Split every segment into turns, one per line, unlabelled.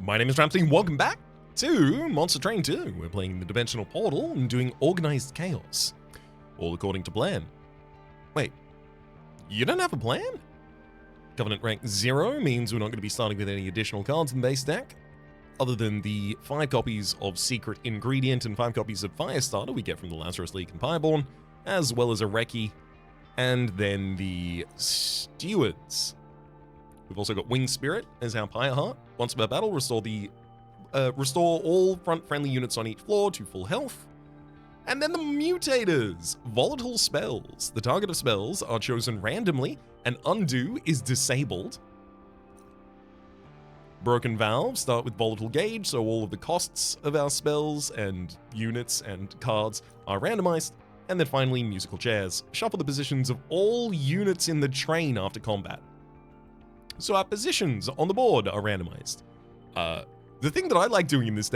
My name is Rhapsody, and welcome back to Monster Train 2. We're playing the Dimensional Portal and doing Organized Chaos. All according to plan. Wait, you don't have a plan? Covenant rank 0 means we're not going to be starting with any additional cards in the base deck. Other than the 5 copies of Secret Ingredient and 5 copies of Firestarter we get from the Lazarus League and Pyreborn, as well as a Recce, and then the Stewards. We've also got Winged Spirit as our Pyre Heart. Once per battle, restore all front-friendly units on each floor to full health. And then the Mutators, volatile spells. The target of spells are chosen randomly, and Undo is disabled. Broken Valve start with Volatile Gauge, so all of the costs of our spells and units and cards are randomized. And then finally, Musical Chairs. Shuffle the positions of all units in the train after combat. So our positions on the board are randomized. The thing that I like doing in this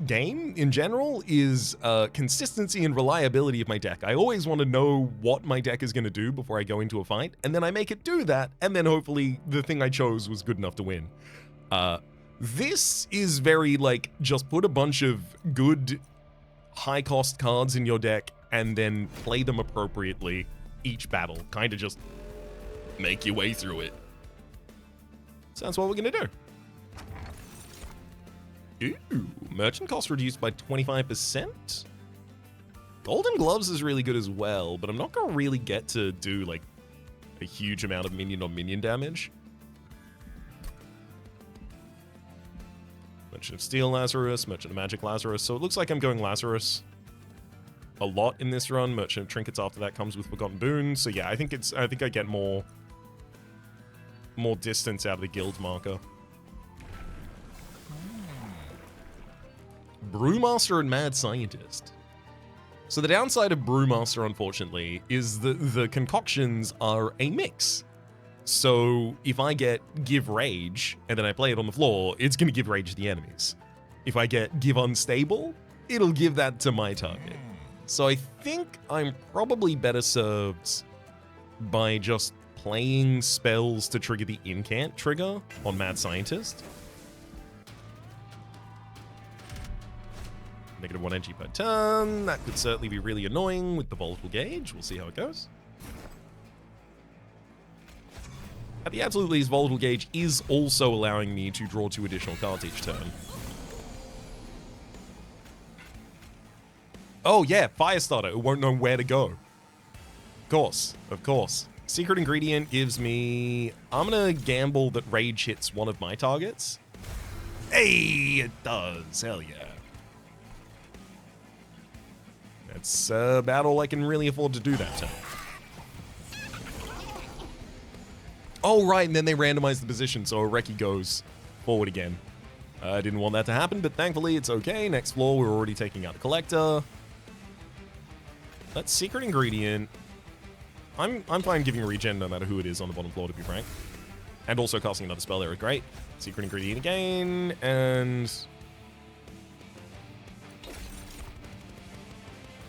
game in general, is consistency and reliability of my deck. I always want to know what my deck is going to do before I go into a fight, and then I make it do that, and then hopefully the thing I chose was good enough to win. This is very just put a bunch of good high cost cards in your deck and then play them appropriately each battle. Kind of just make your way through it. So that's what we're gonna do. Ooh, merchant cost reduced by 25%. Golden Gloves is really good as well, but I'm not gonna really get to do a huge amount of minion on minion damage. Merchant of Steel Lazarus, Merchant of Magic Lazarus, so it looks like I'm going Lazarus a lot in this run. Merchant of Trinkets after that comes with Forgotten Boon, so yeah, I think I get more distance out of the guild marker. Brewmaster and Mad Scientist. So the downside of Brewmaster, unfortunately, is the concoctions are a mix. So if I get Give Rage and then I play it on the floor, it's going to give rage to the enemies. If I get Give Unstable, it'll give that to my target. So I think I'm probably better served by just playing spells to trigger the incant trigger on Mad Scientist. -1 energy per turn. That could certainly be really annoying with the Volatile Gauge. We'll see how it goes. At the absolute least, Volatile Gauge is also allowing me to draw 2 additional cards each turn. Oh yeah, Firestarter. It won't know where to go. Of course. Secret Ingredient gives me... I'm gonna gamble that Rage hits one of my targets. Hey, it does. Hell yeah. That's a battle I can really afford to do that to. Oh, right, and then they randomize the position, so Recce goes forward again. I didn't want that to happen, but thankfully it's okay. Next floor, we're already taking out the Collector. That's Secret Ingredient. I'm fine giving a regen no matter who it is on the bottom floor, to be frank. And also casting another spell there is great. Secret Ingredient again, and...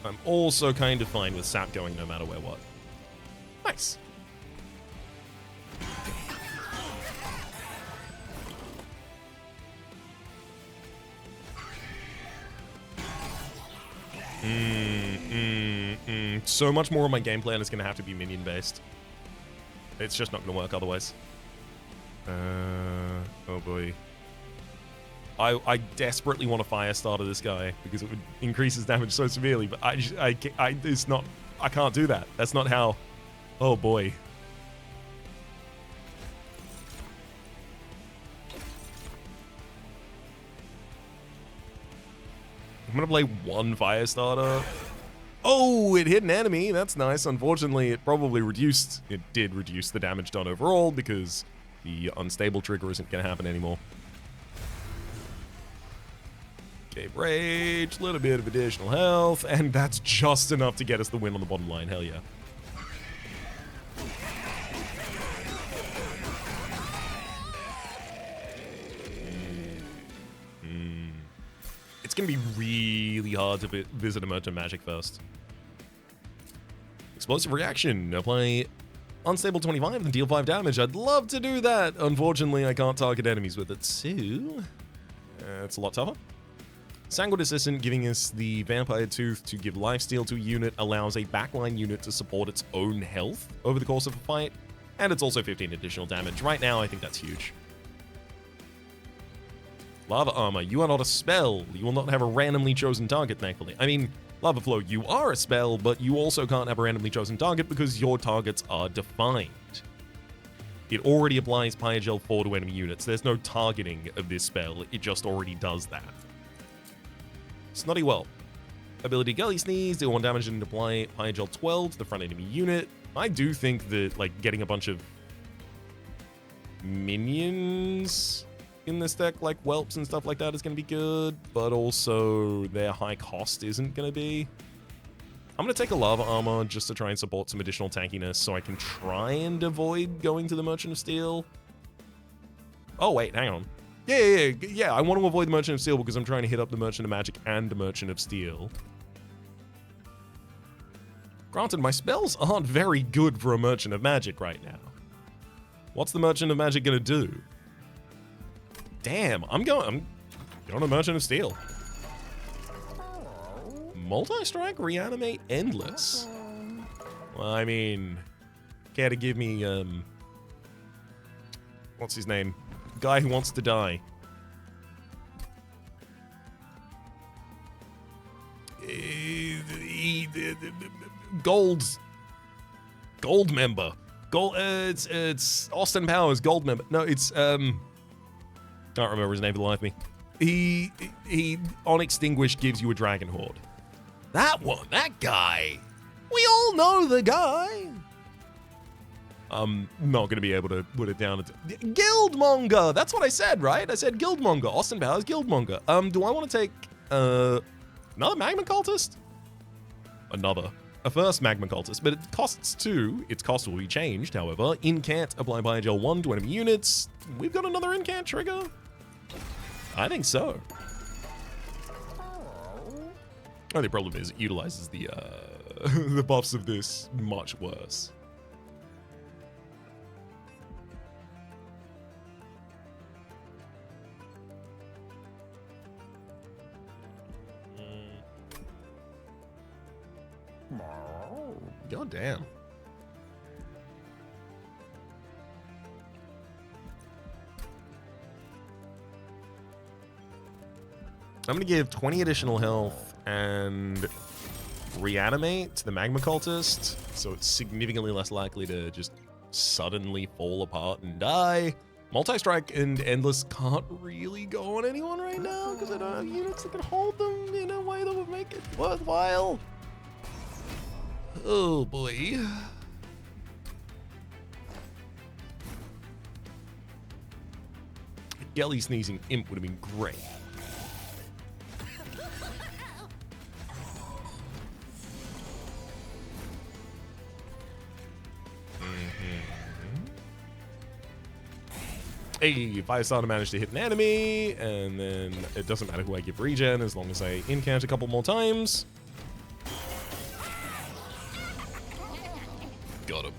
I'm also kind of fine with Sap going no matter where what. Nice. So much more of my game plan is going to have to be minion based. It's just not going to work otherwise. Oh boy. I desperately want to Firestarter this guy because it would increase his damage so severely, but I can't do that. That's not how. Oh boy. I'm gonna play 1 Firestarter. Oh, it hit an enemy. That's nice. Unfortunately, it did reduce the damage done overall because the unstable trigger isn't gonna happen anymore. Gave Rage, a little bit of additional health, and that's just enough to get us the win on the bottom line. Hell yeah. It's going to be really hard to visit a Merchant Magic first. Explosive Reaction. Apply unstable 25 and deal 5 damage. I'd love to do that. Unfortunately, I can't target enemies with it, so it's a lot tougher. Sanguine Assistant giving us the Vampire Tooth to give lifesteal to a unit, allows a backline unit to support its own health over the course of a fight, and it's also 15 additional damage. Right now, I think that's huge. Lava Armor, you are not a spell. You will not have a randomly chosen target, thankfully. I mean, Lava Flow, you are a spell, but you also can't have a randomly chosen target because your targets are defined. It already applies Pyogel 4 to enemy units. There's no targeting of this spell. It just already does that. Snotty Whelp. Ability Gully Sneeze, deal 1 damage and apply Pyogel 12 to the front enemy unit. I do think that, like, getting a bunch of minions in this deck, like whelps and stuff like that, is going to be good, but also their high cost isn't going to be. I'm going to take a Lava Armor just to try and support some additional tankiness so I can try and avoid going to the Merchant of Steel. Oh, wait, hang on. Yeah, I want to avoid the Merchant of Steel because I'm trying to hit up the Merchant of Magic and the Merchant of Steel. Granted, my spells aren't very good for a Merchant of Magic right now. What's the Merchant of Magic going to do? Damn, I'm going to Merchant of Steel. Multi-strike, reanimate, endless. Well, I mean, care to give me, what's his name? Guy who wants to die. Gold member. It's Austin Powers, gold member. No, it's, can't remember his name for the life of me. He on Extinguish gives you a Dragon Horde. That one, that guy. We all know the guy. I'm not going to be able to put it down. Guildmonger. That's what I said, right? I said Guildmonger. Austin Powers, Guildmonger. Do I want to take another Magma Cultist? A first Magma Cultist, but it costs 2. Its cost will be changed, however. Incant, apply Pyogel 1 to enemy units. We've got another Incant trigger? I think so. Only problem is it utilizes the the buffs of this much worse. God damn. I'm going to give 20 additional health and reanimate to the Magma Cultist, so it's significantly less likely to just suddenly fall apart and die. Multi-strike and Endless can't really go on anyone right now because I don't have units that can hold them in a way that would make it worthwhile. Oh boy. Gelly Sneezing Imp would have been great. Hey, 5-star to manage to hit an enemy, and then it doesn't matter who I give regen as long as I incant a couple more times. Got him.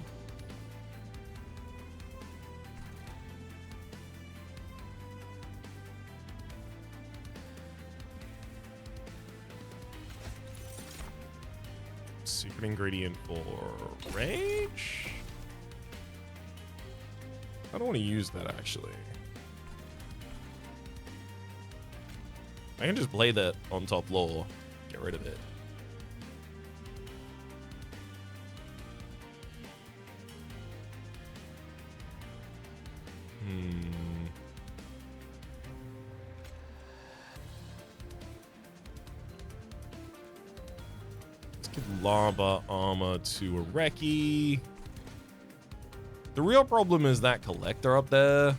Secret ingredient for rage? I don't want to use that, actually. I can just play that on top lore. Get rid of it. Let's give Lava Armor to a Reki. The real problem is that collector up there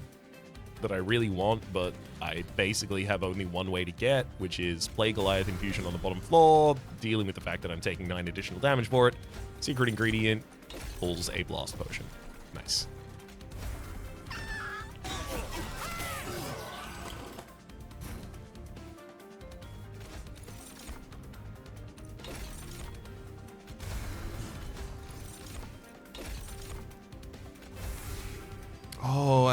that I really want, but I basically have only one way to get, which is play Goliath Infusion on the bottom floor, dealing with the fact that I'm taking 9 additional damage for it. Secret ingredient pulls a blast potion. Nice.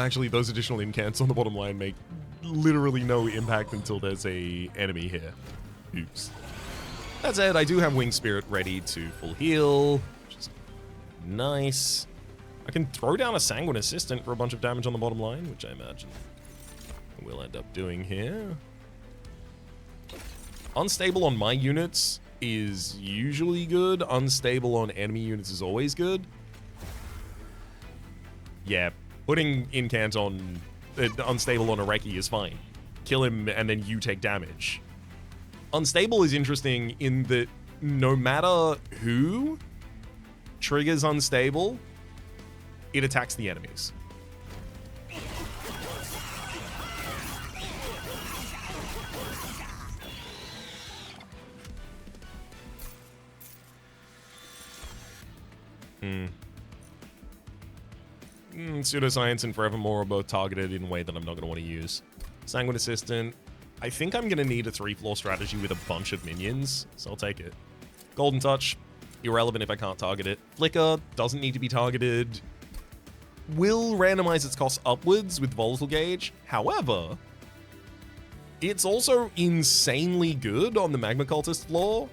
actually, those additional incants on the bottom line make literally no impact until there's a enemy here. Oops. That said, I do have Wing Spirit ready to full heal, which is nice. I can throw down a Sanguine Assistant for a bunch of damage on the bottom line, which I imagine we'll end up doing here. Unstable on my units is usually good. Unstable on enemy units is always good. Yeah, putting incant on unstable on a Reki is fine. Kill him and then you take damage. Unstable is interesting in that no matter who triggers unstable, it attacks the enemies. Pseudoscience and Forevermore are both targeted in a way that I'm not going to want to use. Sanguine Assistant. I think I'm going to need a 3-floor strategy with a bunch of minions, so I'll take it. Golden Touch. Irrelevant if I can't target it. Flicker. Doesn't need to be targeted. Will randomize its cost upwards with Volatile Gauge. However, it's also insanely good on the Magma Cultist floor.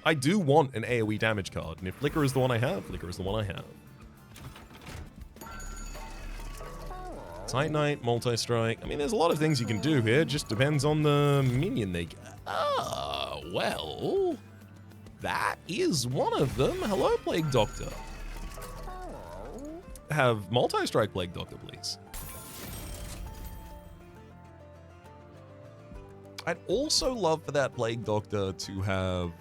I do want an AoE damage card, and if Flicker is the one I have, Flicker is the one I have. Titanite, Multi-Strike. I mean, there's a lot of things you can do here. It just depends on the minion they get. Ah, well, that is one of them. Hello, Plague Doctor. Have Multi-Strike Plague Doctor, please. I'd also love for that Plague Doctor to have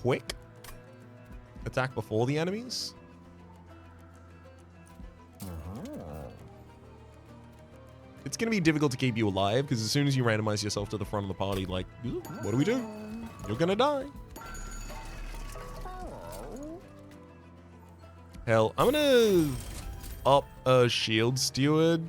quick attack before the enemies. It's going to be difficult to keep you alive, because as soon as you randomize yourself to the front of the party, like, what do we do? You're going to die. Hell, I'm going to up a Shield Steward.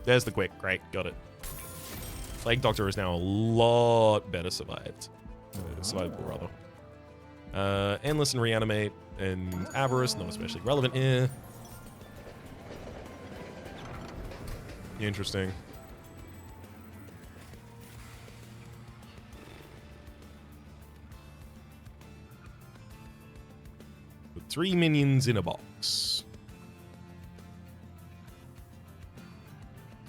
There's the quick. Great, got it. Plague Doctor is now a lot better survived. Survivable, rather. Endless and Reanimate and Avarice, not especially relevant here. Interesting. With 3 minions in a box.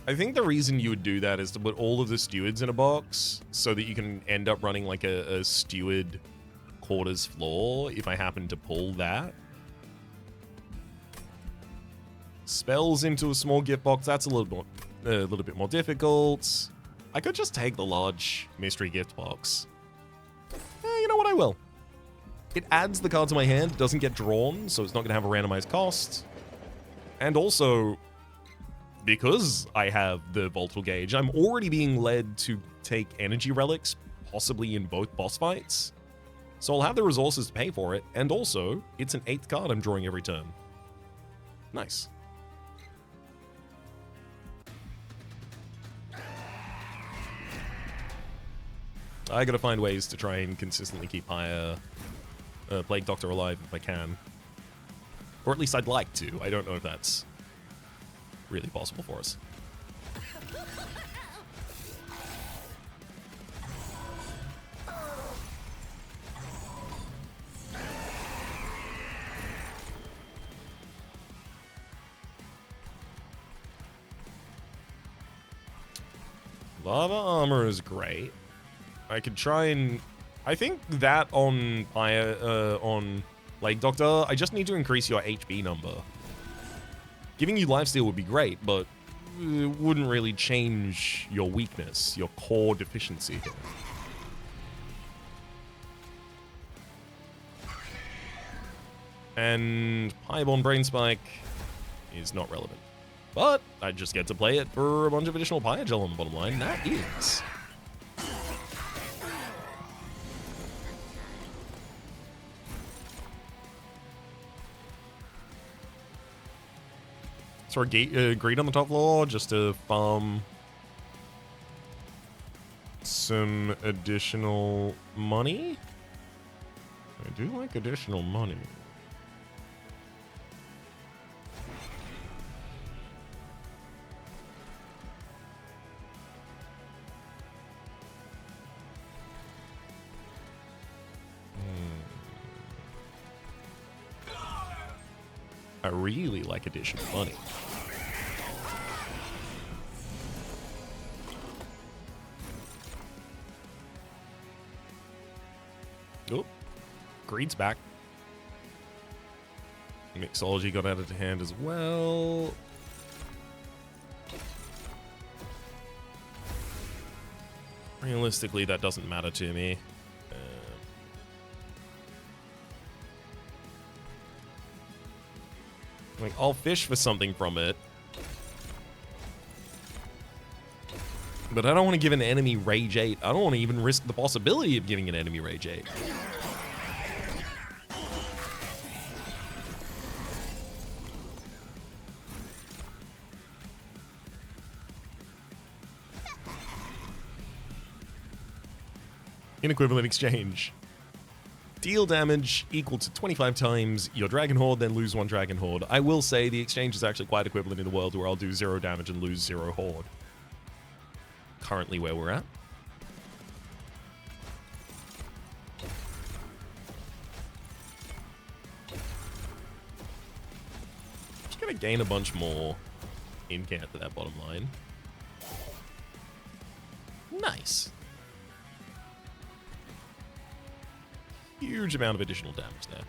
I think the reason you would do that is to put all of the stewards in a box so that you can end up running like a steward quarters floor if I happen to pull that. Spells into a small gift box, that's a little bit more difficult. I could just take the large mystery gift box. You know what, I will. It adds the card to my hand, it doesn't get drawn, so it's not going to have a randomized cost. And also, because I have the Volatile Gauge, I'm already being led to take energy relics, possibly in both boss fights. So I'll have the resources to pay for it, and also, it's an 8th card I'm drawing every turn. Nice. I gotta find ways to try and consistently keep higher Plague Doctor alive if I can. Or at least I'd like to. I don't know if that's really possible for us. Lava armor is great. I could try and... I think that on Plague Doctor, I just need to increase your HP number. Giving you lifesteal would be great, but it wouldn't really change your weakness, your core deficiency here. And Highborn Brain Spike is not relevant. But I just get to play it for a bunch of additional Pyogel on the bottom line. That is. throw greed on the top floor just to farm some additional money. I do like additional money. I really like additional money. Oh, greed's back. Mixology got added to hand as well. Realistically, that doesn't matter to me. Like, I'll fish for something from it. But I don't want to give an enemy Rage 8. I don't want to even risk the possibility of giving an enemy Rage 8. Inequivalent exchange. Deal damage equal to 25 times your Dragon Horde, then lose 1 Dragon Horde. I will say the exchange is actually quite equivalent in the world where I'll do 0 damage and lose 0 Horde. Currently where we're at. Just gonna gain a bunch more in camp to that bottom line. Nice. Huge amount of additional damage there.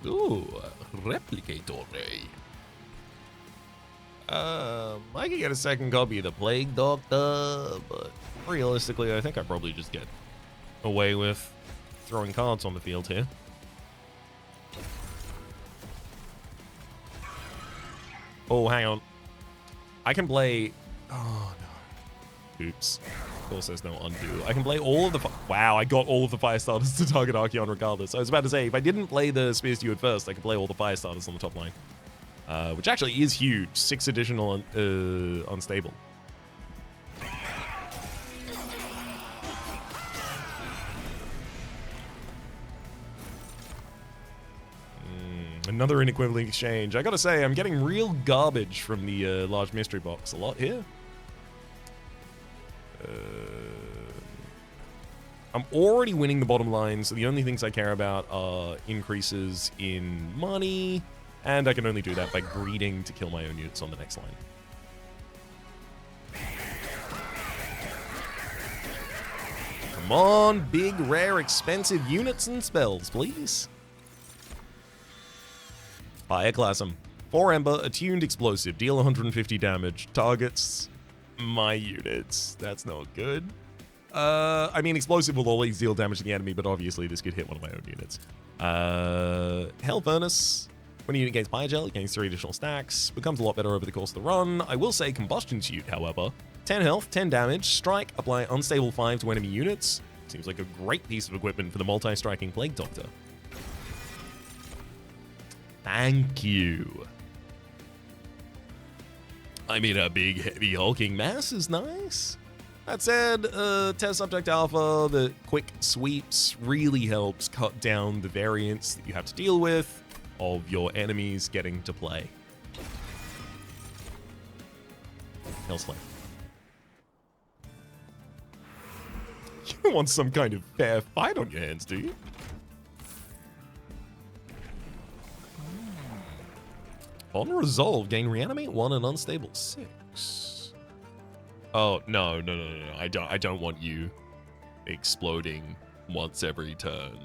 Ooh, Replicator. I could get a second copy of the Plague Doctor, but realistically, I think I probably just get away with throwing cards on the field here. Oh, hang on. I can play... Oh, no. Oops. Of course, there's no undo. I can play all of the... Wow, I got all of the fire starters to target Archeon regardless. I was about to say, if I didn't play the Spears to You at first, I could play all the fire starters on the top line. Which actually is huge. 6 additional unstable. Another inequivalent exchange. I gotta say, I'm getting real garbage from the large mystery box a lot here. I'm already winning the bottom line, so the only things I care about are increases in money, and I can only do that by greeding to kill my own units on the next line. Come on, big, rare, expensive units and spells, please. Fireclasm. 4 Ember, attuned explosive, deal 150 damage, targets my units. That's not good. I mean, explosive will always deal damage to the enemy, but obviously this could hit one of my own units. Hell Furnace. When a unit gains Fire Gel, it gains 3 additional stacks. Becomes a lot better over the course of the run. I will say Combustion Suit, however. 10 health, 10 damage, strike, apply unstable 5 to enemy units. Seems like a great piece of equipment for the multi-striking Plague Doctor. Thank you. I mean, a big, heavy, hulking mass is nice. That said, Test Subject Alpha, the quick sweeps really helps cut down the variance that you have to deal with of your enemies getting to play. Hellslave. You want some kind of fair fight on your hands, do you? On resolve, gain reanimate 1 and unstable 6. Oh no. I don't want you exploding once every turn.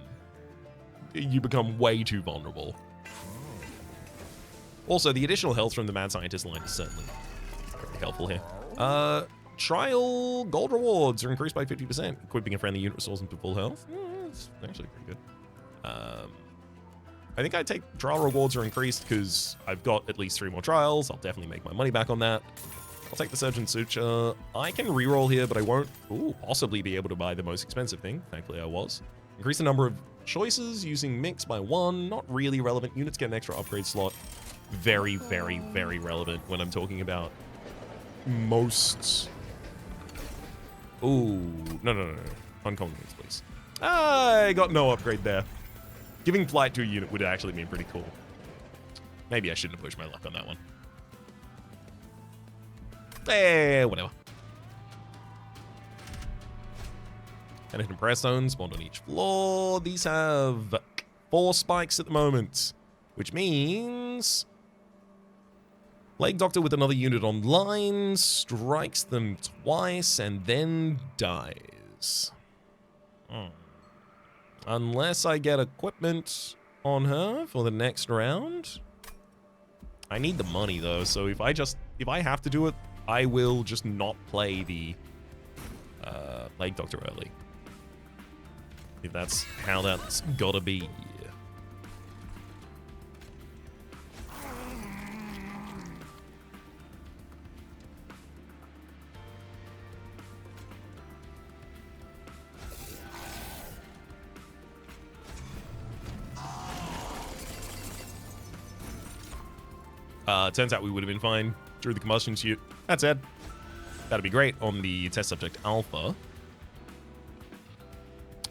You become way too vulnerable. Also, the additional health from the Mad Scientist line is certainly very helpful here. Trial gold rewards are increased by 50%. Equipping a friendly unit restores them to full health. That's actually pretty good. I think I'd take trial rewards are increased because I've got at least 3 more trials. I'll definitely make my money back on that. I'll take the Surgeon Suture. I can reroll here, but I won't possibly be able to buy the most expensive thing. Thankfully, I was. Increase the number of choices using mix by 1. Not really relevant. Units get an extra upgrade slot. Very, very, very relevant when I'm talking about most... Ooh, no. Uncommon units, please. I got no upgrade there. Giving flight to a unit would actually be pretty cool. Maybe I shouldn't have pushed my luck on that one. Whatever. And hidden press zones spawned on each floor. These have 4 spikes at the moment, which means Plague Doctor with another unit online strikes them twice and then dies. Unless I get equipment on her for the next round. I need the money though, so if I have to do it, I will just not play the Plague Doctor early. If that's how that's gotta be. Turns out we would have been fine through the combustion suit. That said, that'd be great on the test subject Alpha.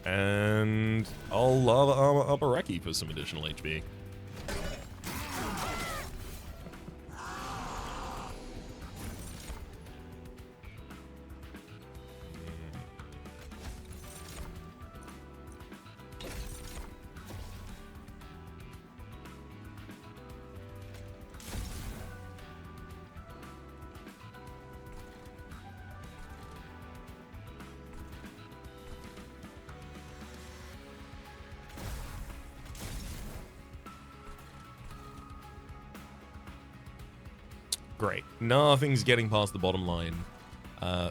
And I'll lava armor up a Reki for some additional HP. Great. Nothing's getting past the bottom line.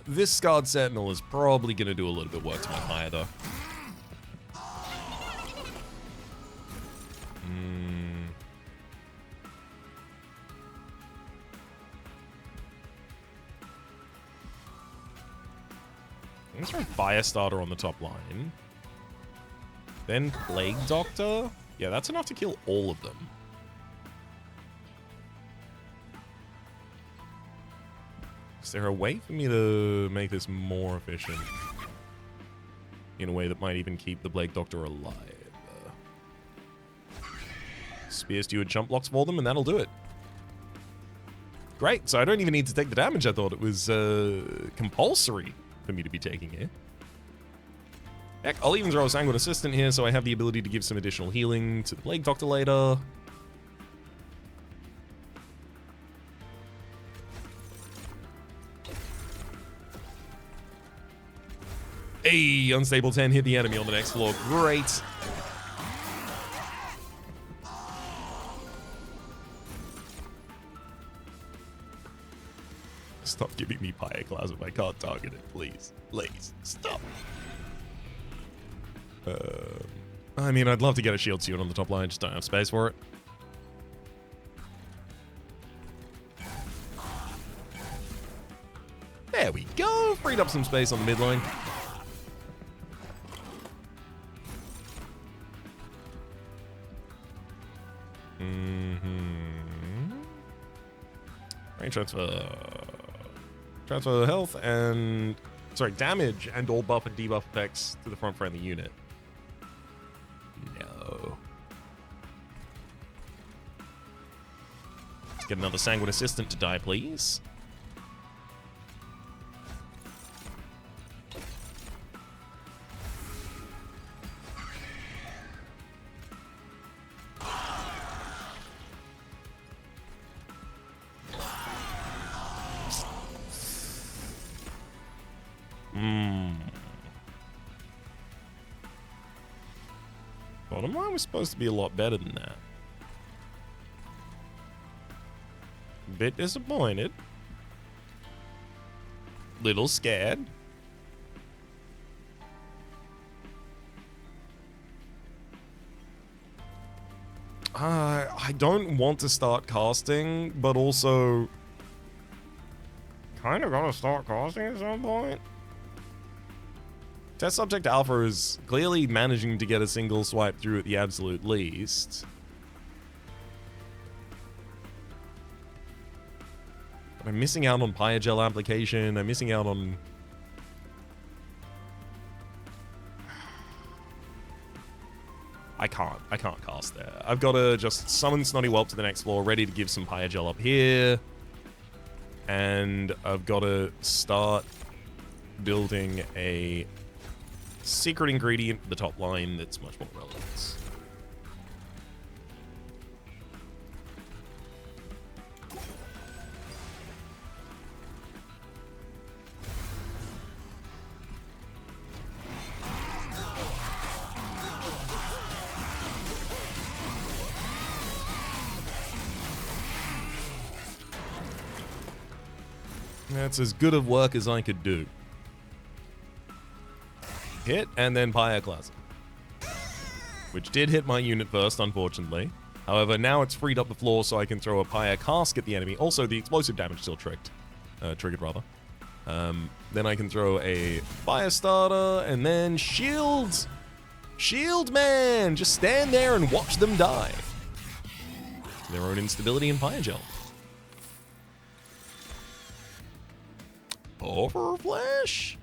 This Scarred Sentinel is probably going to do a little bit work to my fire, though. Let's try Firestarter on the top line. Then Plague Doctor. Yeah, that's enough to kill all of them. Is there a way for me to make this more efficient? In a way that might even keep the Plague Doctor alive. Spear Stew and jump blocks for them, and that'll do it. Great, so I don't even need to take the damage. I thought it was compulsory for me to be taking here. Heck, I'll even throw a Sanguine Assistant here, so I have the ability to give some additional healing to the Plague Doctor later. Hey, Unstable 10 hit the enemy on the next floor. Great. Stop giving me Pyroclasm. I can't target it, please. Please, stop. I mean, I'd love to get a shield suit on the top line, just don't have space for it. There we go. Freed up some space on the midline. Range transfer health and damage and all buff and debuff effects to the front friendly unit. No. Let's get another Sanguine Assistant to die, please. Bottom line was supposed to be a lot better than that. Bit disappointed. Little scared. I don't want to start casting, but also kind of gonna start costing at some point. Test Subject Alpha is clearly managing to get a single swipe through at the absolute least. But I'm missing out on Pyogel application. I'm missing out on... I can't cast there. I've got to just summon Snotty Whelp to the next floor, ready to give some Pyogel up here. And I've got to start building a secret ingredient for the top line that's much more relevant. That's as good of work as I could do. Hit, and then Pyroclasm. Which did hit my unit first, unfortunately. However, now it's freed up the floor so I can throw a Pyre Cask at the enemy. Also, the explosive damage still triggered, rather. Then I can throw a Fire Starter, and then Shields! Shield Man! Just stand there and watch them die. Their own instability and Pyogel. Overflash?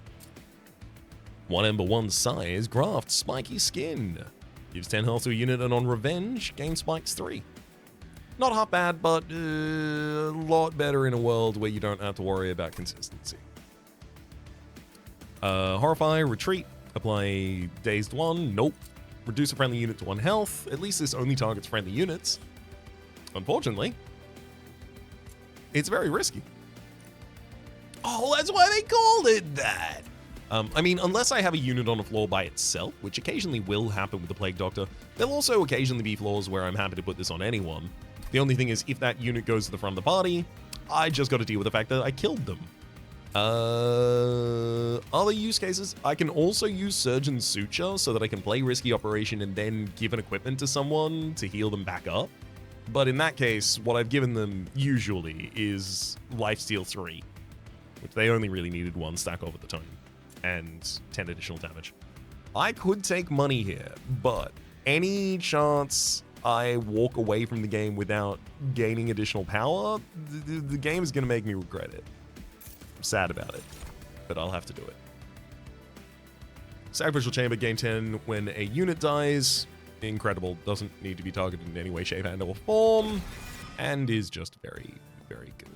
1 Ember 1 size, graft spiky skin. Gives 10 health to a unit, and on revenge, gain spikes 3. Not half bad, but a lot better in a world where you don't have to worry about consistency. Horrify, retreat, apply dazed 1, nope. Reduce a friendly unit to 1 health, at least this only targets friendly units. Unfortunately, it's very risky. Oh, that's why they called it that. I mean, unless I have a unit on a floor by itself, which occasionally will happen with the Plague Doctor, there'll also occasionally be floors where I'm happy to put this on anyone. The only thing is, if that unit goes to the front of the party, I just got to deal with the fact that I killed them. Other use cases, I can also use Surgeon Suture so that I can play Risky Operation and then give an equipment to someone to heal them back up. But in that case, what I've given them usually is Lifesteal 3, which they only really needed 1 stack over the time, and 10 additional damage. I could take money here, but any chance I walk away from the game without gaining additional power, the game is going to make me regret it. I'm sad about it, but I'll have to do it. Sacrificial Chamber, game 10, when a unit dies, incredible, doesn't need to be targeted in any way, shape, and or form, and is just very, very good.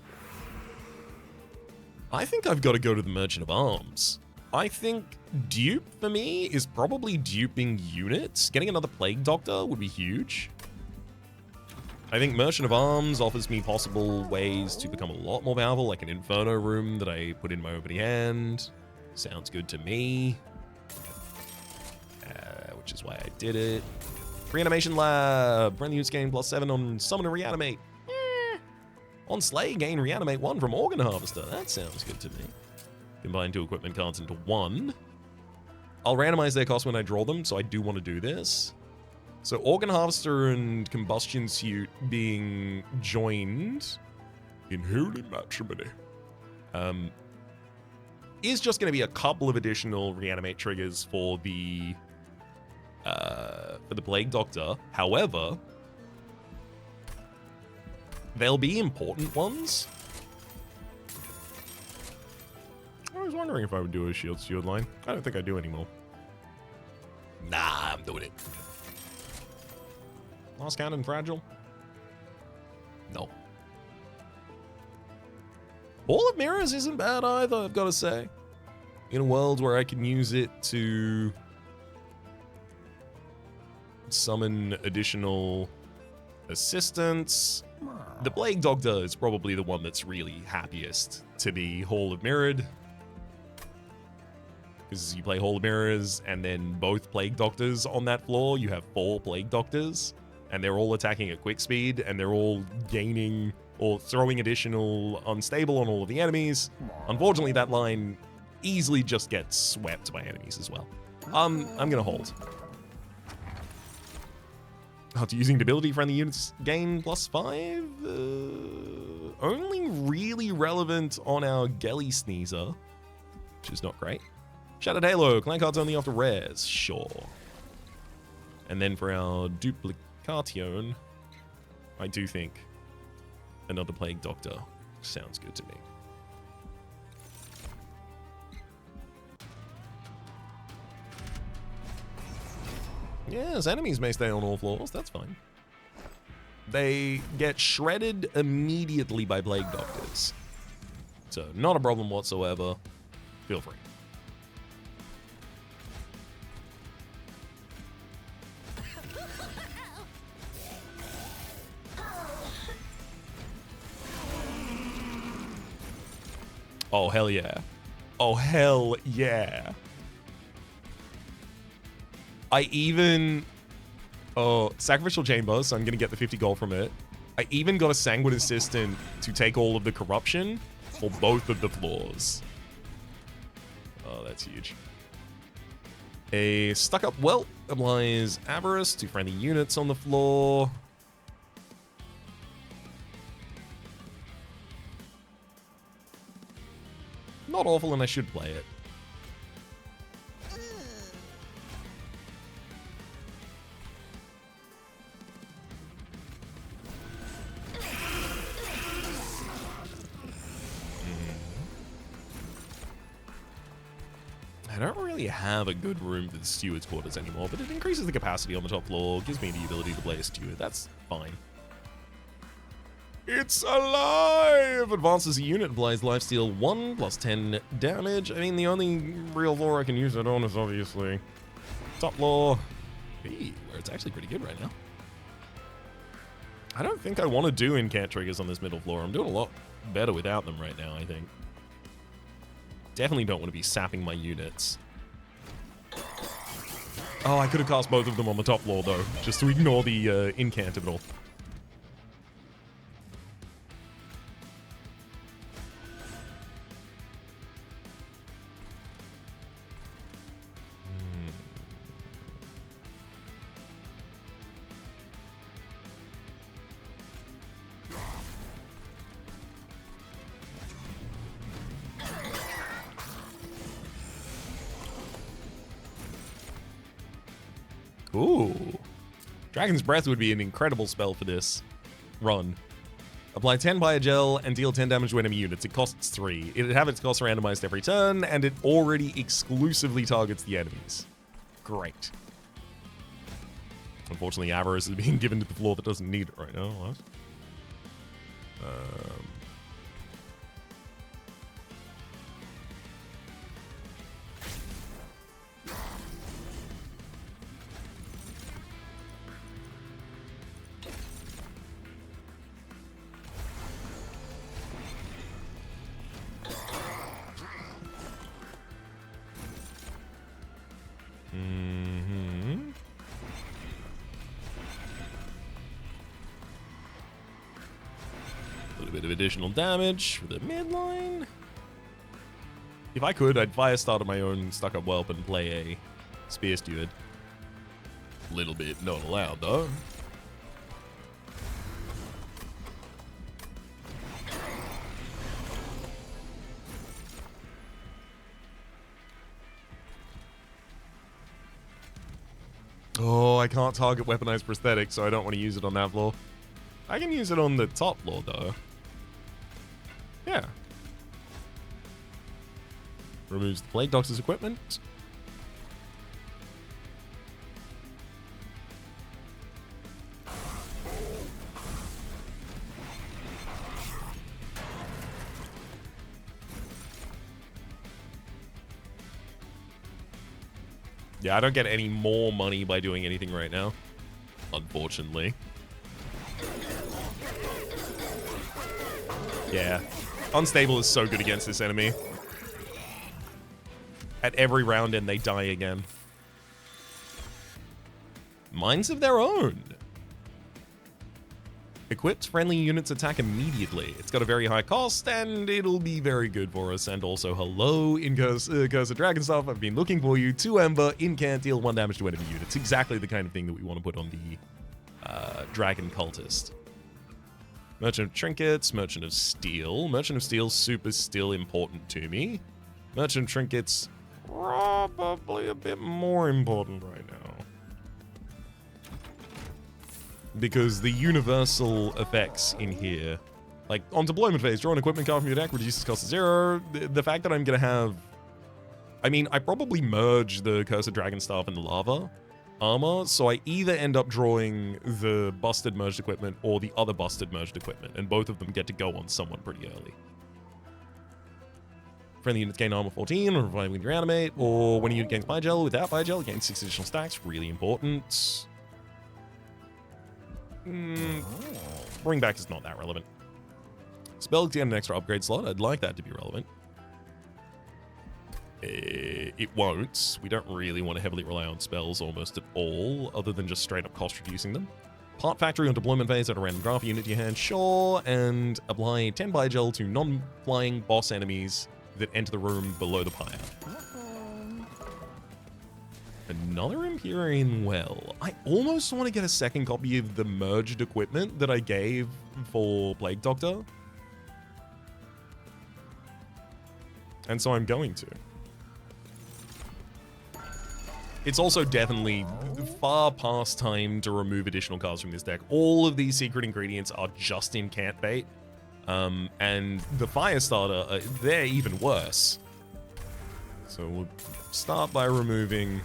I think I've got to go to the Merchant of Arms. I think dupe for me is probably duping units. Getting another Plague Doctor would be huge. I think Merchant of Arms offers me possible ways to become a lot more powerful, like an Inferno room that I put in my opening hand. Sounds good to me. Which is why I did it. Reanimation Lab. Friendly units gain +7 on Summon and Reanimate. On Slay, gain Reanimate 1 from Organ Harvester. That sounds good to me. Combine 2 equipment cards into 1. I'll randomize their cost when I draw them, so I do want to do this. So Organ Harvester and Combustion Suit being joined in holy matrimony is just going to be a couple of additional Reanimate triggers for the Plague Doctor. However, they'll be important ones. I was wondering if I would do a shield line. I don't think I do anymore. Nah, I'm doing it. Lost Cannon Fragile? No. Ball of Mirrors isn't bad either, I've got to say. In a world where I can use it to summon additional assistance, the Plague Doctor is probably the one that's really happiest to be Hall of Mirrored. Because you play Hall of Mirrors, and then both Plague Doctors on that floor, you have 4 Plague Doctors, and they're all attacking at quick speed, and they're all gaining or throwing additional unstable on all of the enemies. Unfortunately, that line easily just gets swept by enemies as well. I'm gonna hold. After using debility, friendly units gain +5? only really relevant on our Gelly Sneezer, which is not great. Shattered Halo, clan cards only after rares, sure. And then for our Duplication, I do think another Plague Doctor sounds good to me. Yes, enemies may stay on all floors, that's fine. They get shredded immediately by Plague Doctors. So, not a problem whatsoever. Feel free. Oh, hell yeah. Oh, hell yeah. I even... Oh, Sacrificial Chamber, so I'm going to get the 50 gold from it. I even got a Sanguine Assistant to take all of the corruption for both of the floors. Oh, that's huge. A Stuck-Up Whelp applies Avarice to friendly units on the floor. Not awful, and I should play it. I don't really have a good room for the Steward's Quarters anymore, but it increases the capacity on the top floor, gives me the ability to play a Steward. That's fine. It's alive! Advances a unit, applies lifesteal 1 plus 10 damage. I mean, the only real floor I can use it on is obviously top floor, B, where it's actually pretty good right now. I don't think I want to do incant triggers on this middle floor. I'm doing a lot better without them right now, I think. Definitely don't want to be sapping my units. Oh, I could have cast both of them on the top floor, though, just to ignore the incant of it all. Ooh. Dragon's Breath would be an incredible spell for this run. Apply 10 Biogel and deal 10 damage to enemy units. It costs 3. It'd have its costs randomized every turn, and it already exclusively targets the enemies. Great. Unfortunately, Avarice is being given to the floor that doesn't need it right now. What? A little bit of additional damage for the midline. If I could, I'd Firestarter my own Stuck-Up Whelp and play a Spear Steward. Little bit not allowed, though. Oh, I can't target weaponized prosthetics, so I don't want to use it on that floor. I can use it on the top floor, though. Yeah. Removes the Plague Doctor's equipment. Yeah, I don't get any more money by doing anything right now, unfortunately. Yeah. Unstable is so good against this enemy. At every round end, they die again. Minds of their own. Equipped friendly units attack immediately. It's got a very high cost, and it'll be very good for us. And also, hello, in Curse of Dragon Stuff. I've been looking for you. 2 Ember, incant, deal 1 damage to enemy units. Exactly the kind of thing that we want to put on the Dragon Cultist. Merchant of Trinkets, Merchant of Steel. Merchant of Steel, super still important to me. Merchant of Trinkets, probably a bit more important right now. Because the universal effects in here, like on deployment phase, draw an equipment card from your deck, reduces cost to 0. The fact that I'm going to have... I mean, I probably merge the Cursed Dragon Staff and the Lava armor, so I either end up drawing the busted merged equipment or the other busted merged equipment, and both of them get to go on someone pretty early. Friendly units gain armor 14 or revive when you reanimate, or when a unit gains Bigel without Bigel, gain 6 additional stacks, really important. Bring back is not that relevant. Spells get an extra upgrade slot, I'd like that to be relevant. It won't. We don't really want to heavily rely on spells almost at all, other than just straight up cost reducing them. Part Factory on deployment phase at a random draft unit to your hand, sure, and apply 10 Bigel to non-flying boss enemies that enter the room below the pyre. Another Empyrean Well. I almost want to get a second copy of the merged equipment that I gave for Plague Doctor. And so I'm going to. It's also definitely far past time to remove additional cards from this deck. All of these secret ingredients are just in Cant Bait. And the Firestarter, they're even worse. So we'll start by removing,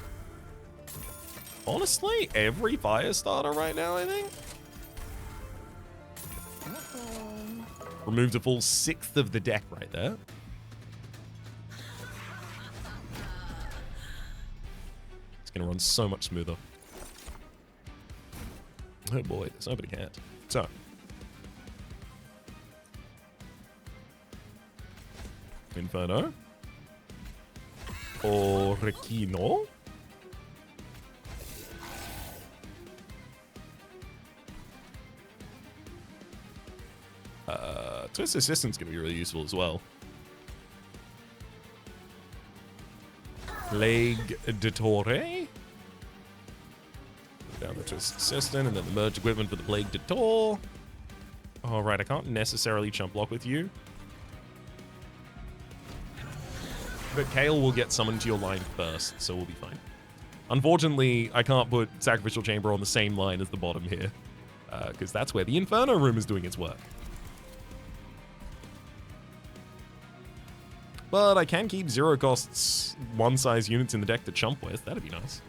honestly, every Firestarter right now, I think. Removed a full 1/6 of the deck right there. Gonna run so much smoother. Oh boy, there's nobody can't. So. Inferno. Orekino. Twist Assistant's gonna be really useful as well. Plague de Torre. Down the Twist Assistant, and then the merged equipment for the Plague de Torre. Alright, I can't necessarily chump block with you. But Kale will get summoned to your line first, so we'll be fine. Unfortunately, I can't put Sacrificial Chamber on the same line as the bottom here. Because that's where the Inferno Room is doing its work. But I can keep 0 costs one size units in the deck to chump with. That'd be nice.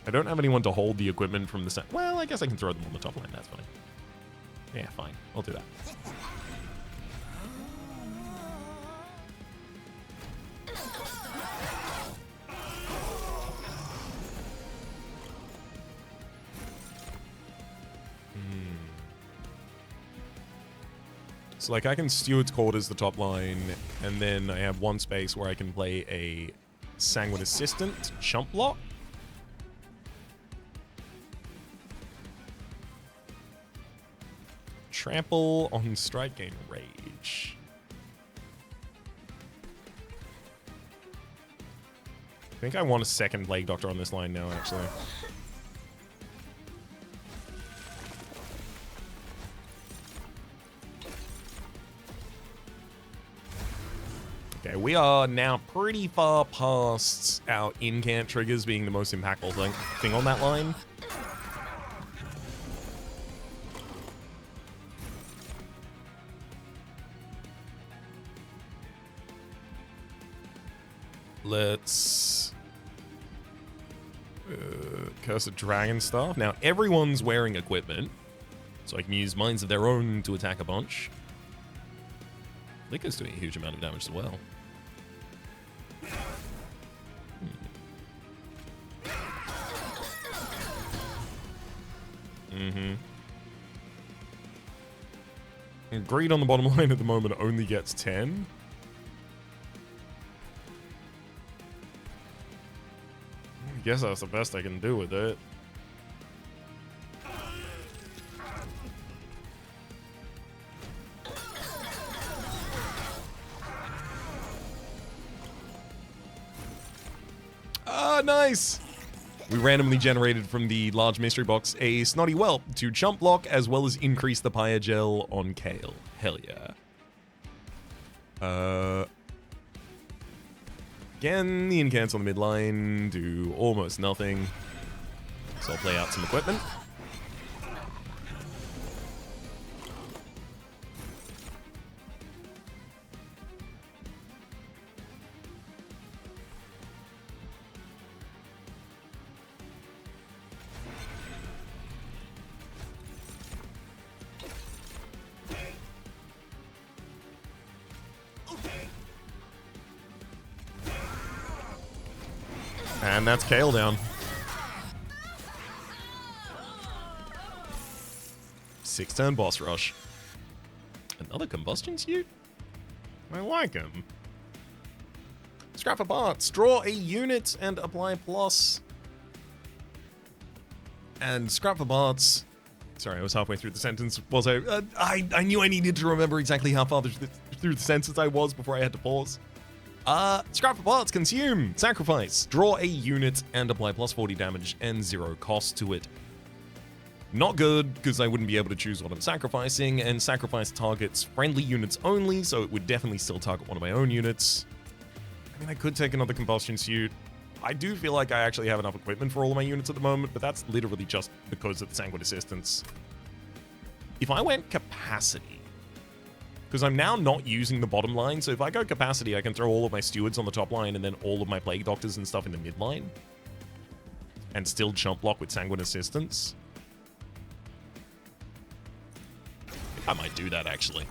I don't have anyone to hold the equipment from the set. Well, I guess I can throw them on the top line. That's fine. Yeah, fine. I'll do that. So, like, I can Steward's Court as the top line, and then I have one space where I can play a Sanguine Assistant chump block. Trample on strike, gain rage. I think I want a second Plague Doctor on this line now, actually. Okay, we are now pretty far past our incant triggers being the most impactful thing on that line. Let's Cursed Dragon Staff. Now, everyone's wearing equipment, so I can use Minds of Their Own to attack a bunch. Liquor's doing a huge amount of damage as well. And Greed on the bottom line at the moment only gets 10. I guess that's the best I can do with it. Ah, nice! We randomly generated from the large mystery box a Snotty Whelp to chump block as well as increase the Pyre Gel on Kale. Hell yeah. Again, the incants on the mid line do almost nothing. So I'll play out some equipment. And that's Kale down. 6-turn boss rush. Another combustion suit? I like him. Scrap for parts. Draw a unit and apply plus. And scrap for parts. Sorry, I was halfway through the sentence. Was I knew I needed to remember exactly how far through the sentence I was before I had to pause. Scrap for parts, consume, sacrifice, draw a unit and apply plus 40 damage and 0 cost to it. Not good, because I wouldn't be able to choose what I'm sacrificing, and sacrifice targets friendly units only, so it would definitely still target one of my own units. I mean, I could take another combustion suit. I do feel like I actually have enough equipment for all of my units at the moment, but that's literally just because of the Sanguine Assistance. If I went capacity, because I'm now not using the bottom line, so if I go capacity, I can throw all of my stewards on the top line and then all of my plague doctors and stuff in the mid line. And still chump block with Sanguine Assistance. I might do that, actually.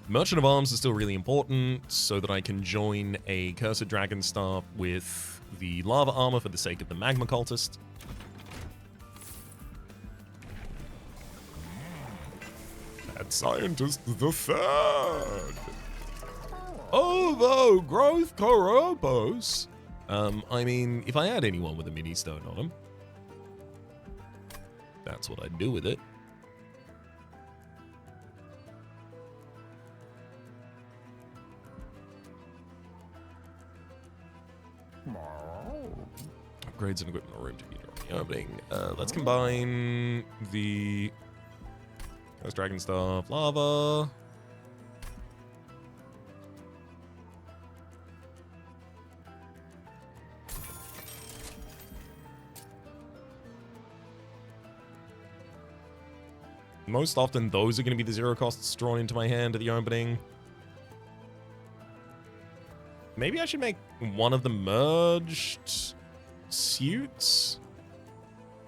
Merchant of Arms is still really important, so that I can join a Cursed Dragon Staff with the Lava Armor for the sake of the Magma Cultist. Mad Scientist the Third. Ovo Growth Korobos. I mean, if I had anyone with a mini stone on him, that's what I'd do with it. Upgrades and equipment room to be in the opening. Let's combine the Ghost Dragon Staff, Lava. Most often, those are going to be the 0 costs drawn into my hand at the opening. Maybe I should make one of the merged suits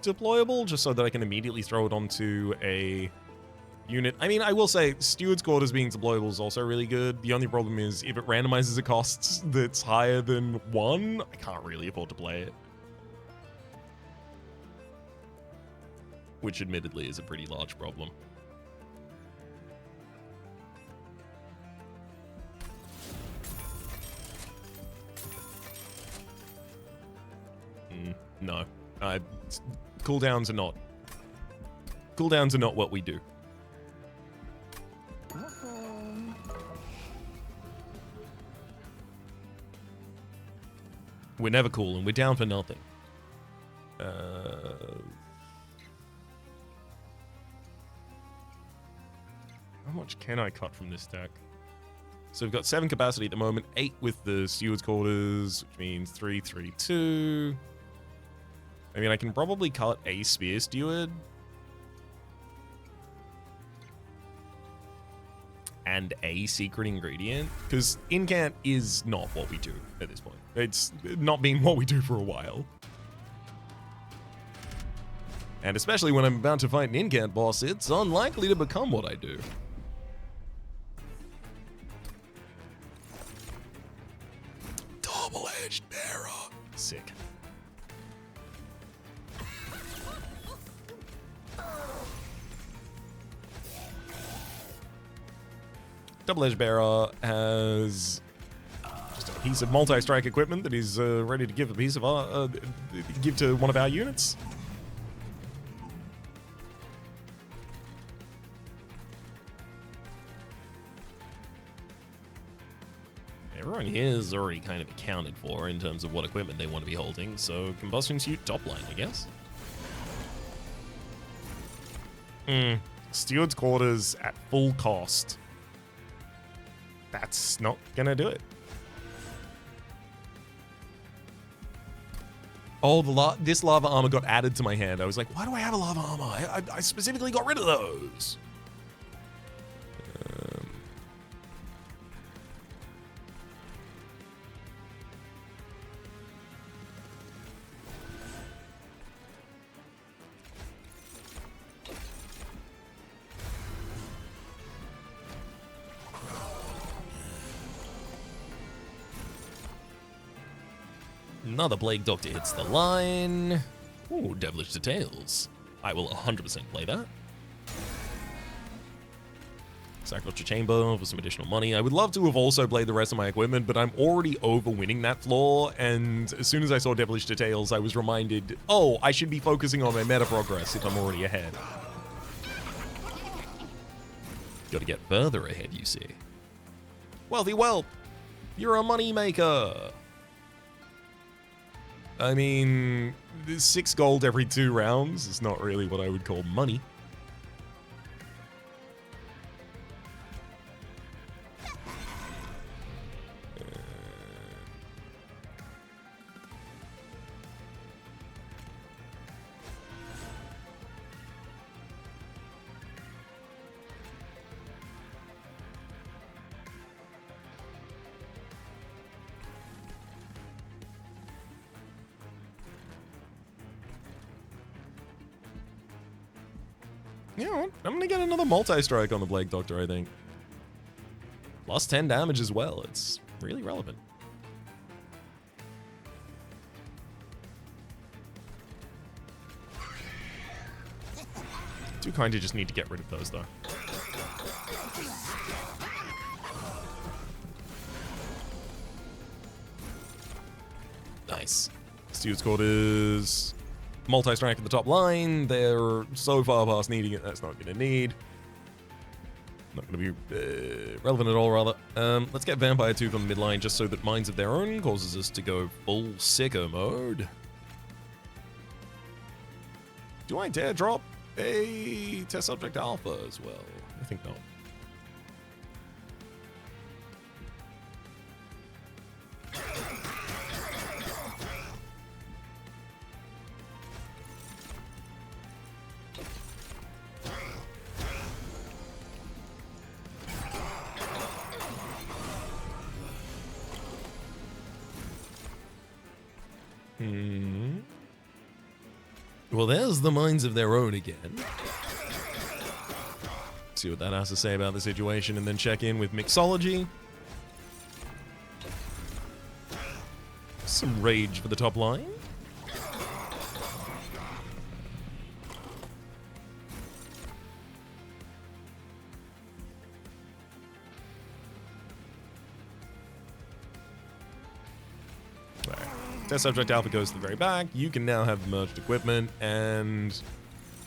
deployable, just so that I can immediately throw it onto a unit. I mean, I will say, Steward's Quarters being deployable is also really good. The only problem is, if it randomizes a cost that's higher than 1, I can't really afford to play it. Which admittedly is a pretty large problem. No. Cooldowns are not. Cooldowns are not what we do. We're never cool, and we're down for nothing. How much can I cut from this deck? So we've got 7 capacity at the moment, 8 with the Steward's Quarters, which means 3, 3, 2. I mean, I can probably cut a Spear Steward. And a secret ingredient. Because incant is not what we do at this point. It's not been what we do for a while. And especially when I'm about to fight an incant boss, it's unlikely to become what I do. Double-edged bearer. Sick. Double-edged bearer has just a piece of multi-strike equipment that he's ready to give a piece of give to one of our units. everyone here is already kind of accounted for in terms of what equipment they want to be holding, so combustion suit top line, I guess. Steward's quarters at full cost. That's not gonna do it. Oh, this lava armor got added to my hand. I was like, why do I have a lava armor? I specifically got rid of those. Another Plague Doctor hits the line. Ooh, Devilish Details. I will 100% play that. Sacrifice your chamber for some additional money. I would love to have also played the rest of my equipment, but I'm already over-winning that floor, and as soon as I saw Devilish Details, I was reminded, oh, I should be focusing on my meta progress if I'm already ahead. Gotta get further ahead, you see. Wealthy Whelp, you're a money maker. I mean, 6 gold every 2 rounds is not really what I would call money. You know what? I'm gonna get another multi-strike on the Plague Doctor, I think. Plus 10 damage as well. It's really relevant. Do kind of just need to get rid of those, though. Nice. Steward's Quarters. Multi-strike at the top line. They're so far past needing it, that's not going to need. Not going to be relevant at all, rather. Let's get Vampire Tooth on the midline just so that Minds of Their Own causes us to go full sicko mode. Do I dare drop a Test Subject Alpha as well? I think not. Well, there's the Minds of Their Own again. See what that has to say about the situation, and then check in with Mixology. Some rage for the top line. Test Subject Alpha goes to the very back. You can now have the merged equipment, and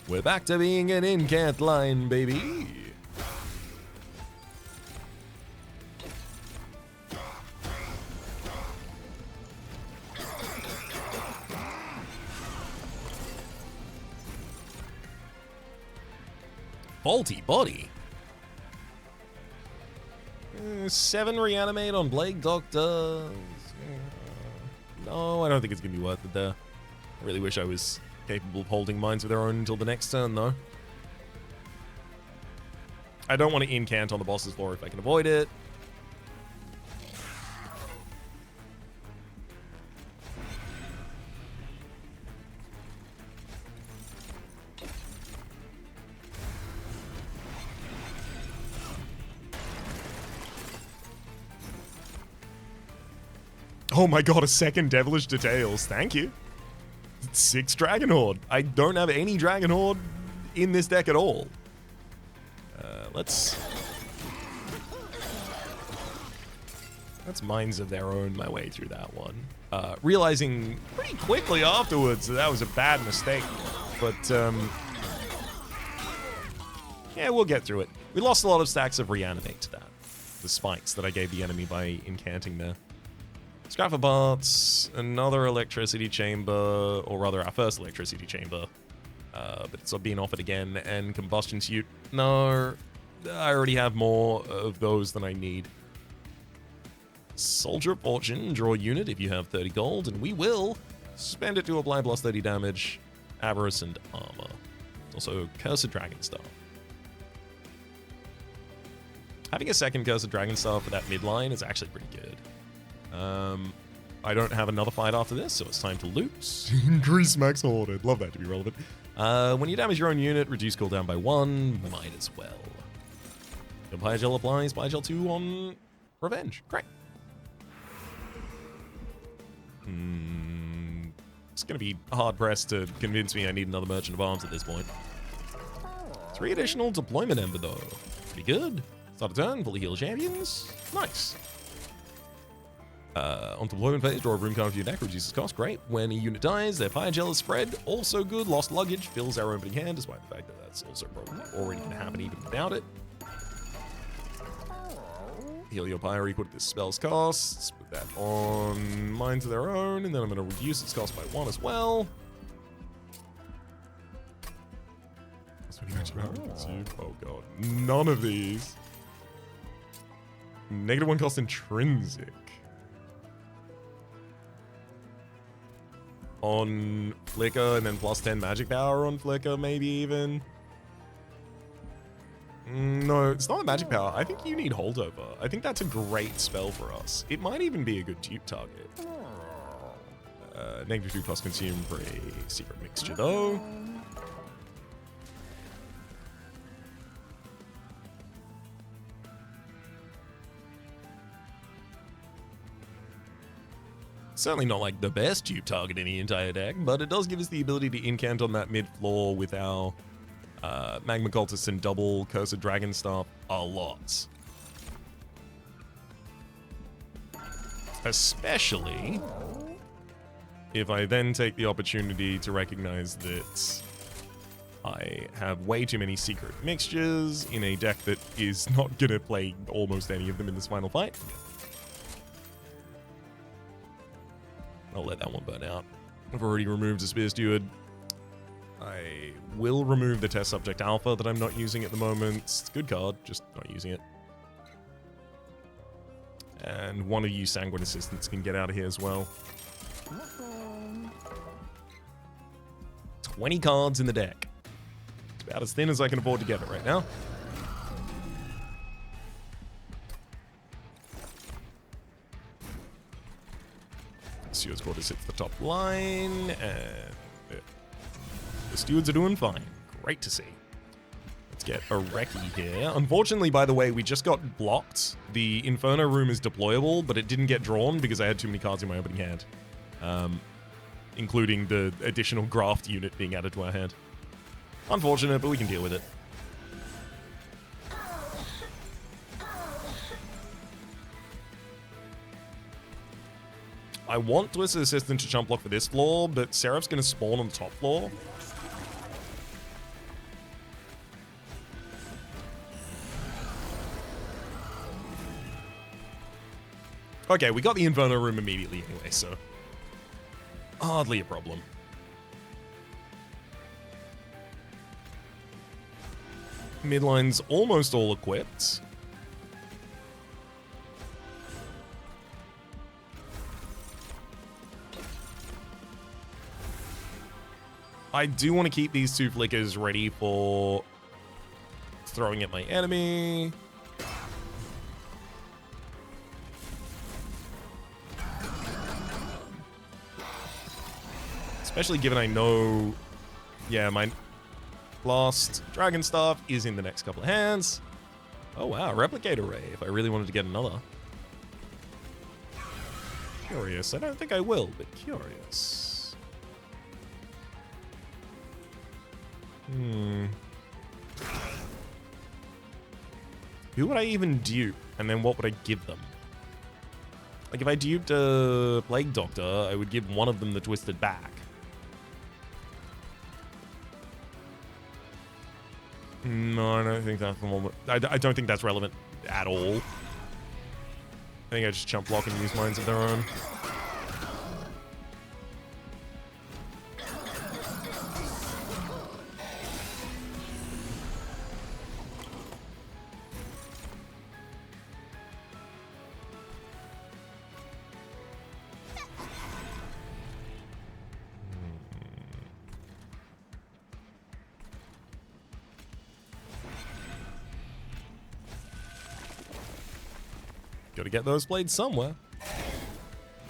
we're back to being an incant line, baby. Faulty body. 7 reanimate on Plague Doctor. No, I don't think it's going to be worth it there. I really wish I was capable of holding Minds of Their Own until the next turn, though. I don't want to incant on the boss's floor if I can avoid it. Oh my god, a second Devilish Details. Thank you. 6 Dragon Horde. I don't have any Dragon Horde in this deck at all. Let's Minds of Their Own my way through that one. Realizing pretty quickly afterwards that was a bad mistake. But, yeah, we'll get through it. We lost a lot of stacks of Reanimate to that. the spikes that I gave the enemy by incanting there. Scrap for parts, another electricity chamber, or rather our first electricity chamber. But it's being offered again, and combustion suit. No, I already have more of those than I need. Soldier of Fortune, draw a unit if you have 30 gold, and we will spend it to apply plus 30 damage, avarice, and armor. Also, Cursed Dragon Staff. Having a second Cursed Dragon Staff for that midline is actually pretty good. I don't have another fight after this, so it's time to loot. Increase max hoarded. Love that to be relevant. When you damage your own unit, reduce cooldown by 1. Might as well. Your Pyogel applies Pyogel 2 on Revenge. Great. It's going to be hard-pressed to convince me I need another Merchant of Arms at this point. 3 additional Deployment Ember, though. Pretty good. Start a turn, fully heal champions. Nice. On deployment phase, draw a room card to your deck, reduces cost. Great. When a unit dies, their Pyogel is spread. Also good. Lost luggage fills our opening hand, despite the fact that that's also probably already going to happen even without it. Heal your Pyre equal to this spell's costs. Put that on Minds of Their Own, and then I'm going to reduce its cost by 1 as well. That's what you mentioned about consume. Oh god. None of these. -1 cost intrinsic. On Flicker, and then plus 10 magic power on Flicker, maybe even. No, it's not a magic power. I think you need holdover. I think that's a great spell for us. It might even be a good dupe target. -2 cost consume for a secret mixture, though. Certainly not like the best dupe target in the entire deck, but it does give us the ability to incant on that mid floor with our Magma Cultist and double Cursed Dragon Staff a lot. Especially if I then take the opportunity to recognize that I have way too many secret mixtures in a deck that is not going to play almost any of them in this final fight. I'll let that one burn out. I've already removed a Spear Steward. I will remove the Test Subject Alpha that I'm not using at the moment. It's a good card, just not using it. And one of you Sanguine Assistants can get out of here as well. 20 cards in the deck. It's about as thin as I can afford to get it right now. Steward's Quarters hits the top line, and the Stewards are doing fine. Great to see. Let's get a Recce here. Unfortunately, by the way, we just got blocked. The Inferno Room is deployable, but it didn't get drawn because I had too many cards in my opening hand. Including the additional Graft unit being added to our hand. Unfortunate, but we can deal with it. I want Twisted Assistant to jump block for this floor, but Seraph's going to spawn on the top floor. Okay, we got the Inferno Room immediately anyway, so hardly a problem. Midline's almost all equipped. I do want to keep these 2 flickers ready for throwing at my enemy. Especially given I know, yeah, my last Dragon Staff is in the next couple of hands. Oh wow, Replicator Ray, if I really wanted to get another. Curious, I don't think I will, but curious. Who would I even dupe, and then what would I give them? Like, if I duped a Plague Doctor, I would give one of them the Twisted back. No, I don't think that's the one. I don't think that's relevant at all. I think I just jump block and use Minds of Their Own. Gotta get those blades somewhere.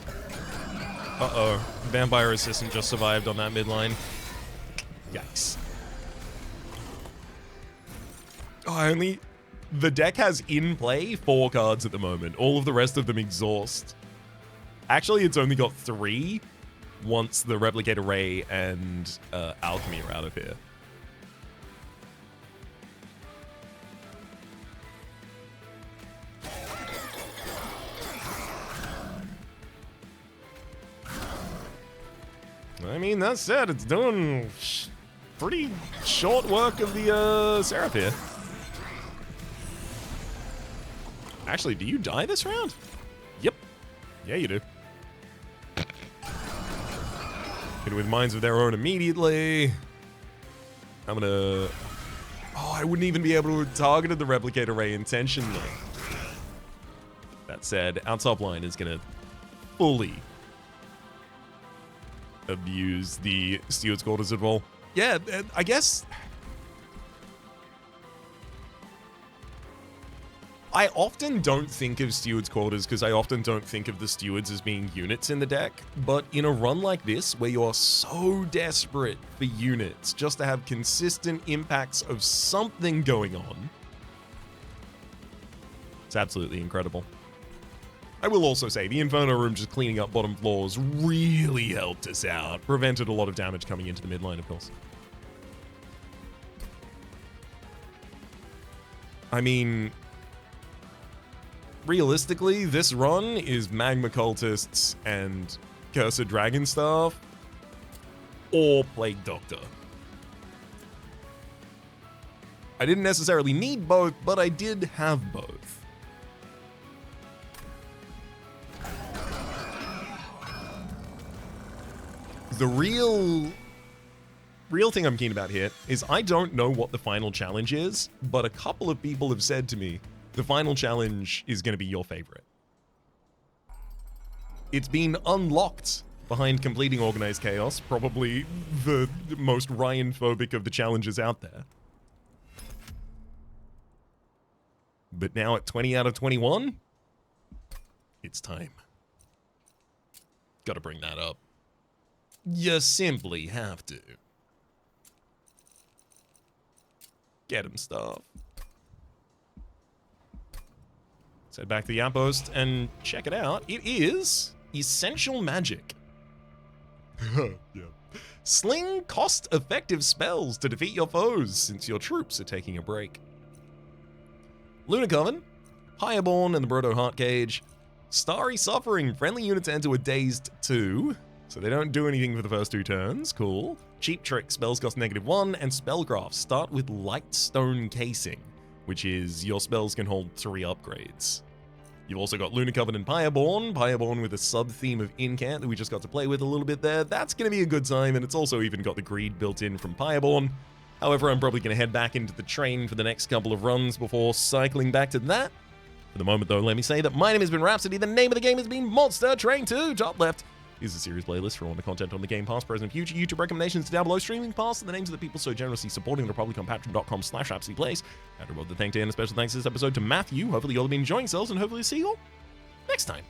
Uh-oh. Vampire Assistant just survived on that midline. Yikes. Oh, the deck has in play 4 cards at the moment. All of the rest of them exhaust. Actually, it's only got 3 once the Replicator Ray and Alchemy are out of here. I mean, that said, it's doing pretty short work of the Seraph here. Actually, do you die this round? Yep. Yeah, you do. Hit with Minds of Their Own immediately. I'm gonna... Oh, I wouldn't even be able to have targeted the Replicator Ray intentionally. That said, our top line is gonna fully abuse the Steward's Quarters as well. Yeah, I guess... I often don't think of Steward's Quarters because I often don't think of the Stewards as being units in the deck, but in a run like this, where you're so desperate for units just to have consistent impacts of something going on, it's absolutely incredible. I will also say, the Inferno Room just cleaning up bottom floors really helped us out. Prevented a lot of damage coming into the midline, of course. I mean, realistically, this run is Magma Cultists and Cursed Dragon Staff or Plague Doctor. I didn't necessarily need both, but I did have both. The real thing I'm keen about here is I don't know what the final challenge is, but a couple of people have said to me, the final challenge is going to be your favorite. It's been unlocked behind completing Organized Chaos, probably the most Ryan-phobic of the challenges out there. But now at 20 out of 21, it's time. Gotta bring that up. You simply have to. Get him stuff. Let's head back to the outpost and check it out. It is Essential Magic. Yeah. Sling cost-effective spells to defeat your foes since your troops are taking a break. Lunar Coven, Hireborn and the Brodo Heart Cage, Starry Suffering. Friendly units enter with Dazed 2. So they don't do anything for the first 2 turns. Cool. Cheap Trick, spells cost -1, and Spellcraft start with Light Stone Casing, which is your spells can hold 3 upgrades. You've also got Lunar Coven and Pyreborn with a sub-theme of Incant that we just got to play with a little bit there. That's going to be a good time, and it's also even got the Greed built in from Pyreborn. However, I'm probably going to head back into the train for the next couple of runs before cycling back to that. For the moment, though, let me say that my name has been Rhapsody. The name of the game has been Monster Train 2. Top left is a series playlist for all the content on the game, past, present, future. YouTube recommendations down below. Streaming past and the names of the people so generously supporting the Republic on patreon.com/RhapsodyPlays. And a special thanks to this episode to Matthew. Hopefully you all have been enjoying yourselves, and hopefully see you all next time.